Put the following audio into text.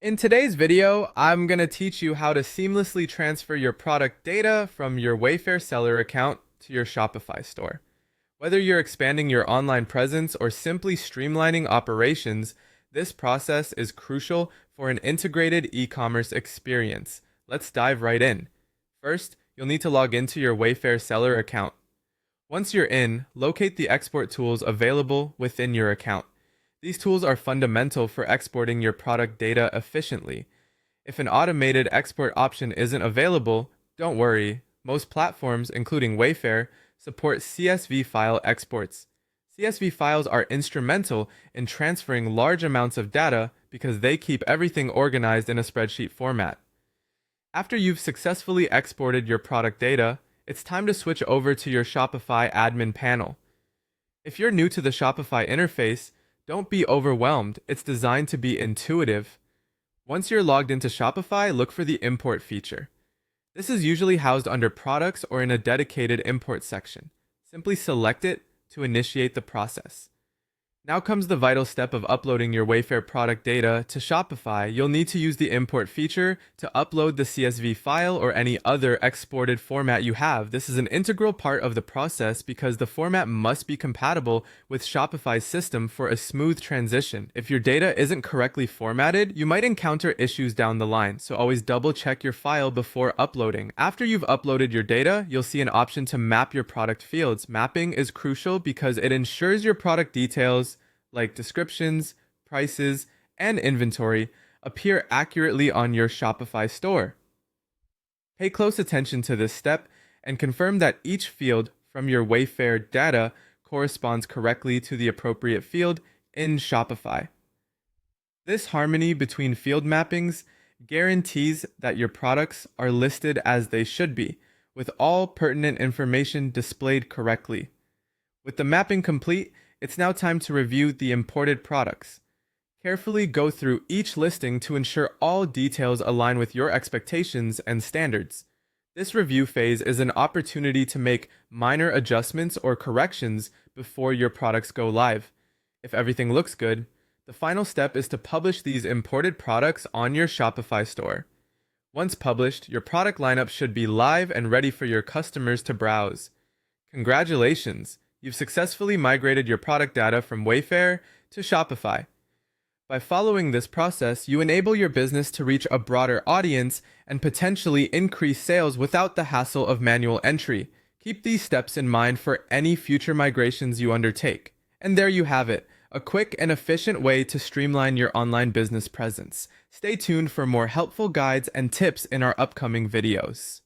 In today's video, I'm going to teach you how to seamlessly transfer your product data from your Wayfair seller account to your Shopify store. Whether you're expanding your online presence or simply streamlining operations, this process is crucial for an integrated e-commerce experience. Let's dive right in. First, you'll need to log into your Wayfair seller account. Once you're in, locate the export tools available within your account. These tools are fundamental for exporting your product data efficiently. If an automated export option isn't available, don't worry. Most platforms, including Wayfair, support CSV file exports. CSV files are instrumental in transferring large amounts of data because they keep everything organized in a spreadsheet format. After you've successfully exported your product data, it's time to switch over to your Shopify admin panel. If you're new to the Shopify interface, don't be overwhelmed. It's designed to be intuitive. Once you're logged into Shopify, look for the import feature. This is usually housed under products or in a dedicated import section. Simply select it to initiate the process. Now comes the vital step of uploading your Wayfair product data to Shopify. You'll need to use the import feature to upload the CSV file or any other exported format you have. This is an integral part of the process because the format must be compatible with Shopify's system for a smooth transition. If your data isn't correctly formatted, you might encounter issues down the line, so always double check your file before uploading. After you've uploaded your data, you'll see an option to map your product fields. Mapping is crucial because it ensures your product details like descriptions, prices, and inventory appear accurately on your Shopify store. Pay close attention to this step and confirm that each field from your Wayfair data corresponds correctly to the appropriate field in Shopify. This harmony between field mappings guarantees that your products are listed as they should be, with all pertinent information displayed correctly. With the mapping complete, it's now time to review the imported products. Carefully go through each listing to ensure all details align with your expectations and standards. This review phase is an opportunity to make minor adjustments or corrections before your products go live. If everything looks good, the final step is to publish these imported products on your Shopify store. Once published, your product lineup should be live and ready for your customers to browse. Congratulations! You've successfully migrated your product data from Wayfair to Shopify. By following this process, you enable your business to reach a broader audience and potentially increase sales without the hassle of manual entry. Keep these steps in mind for any future migrations you undertake. And there you have it, a quick and efficient way to streamline your online business presence. Stay tuned for more helpful guides and tips in our upcoming videos.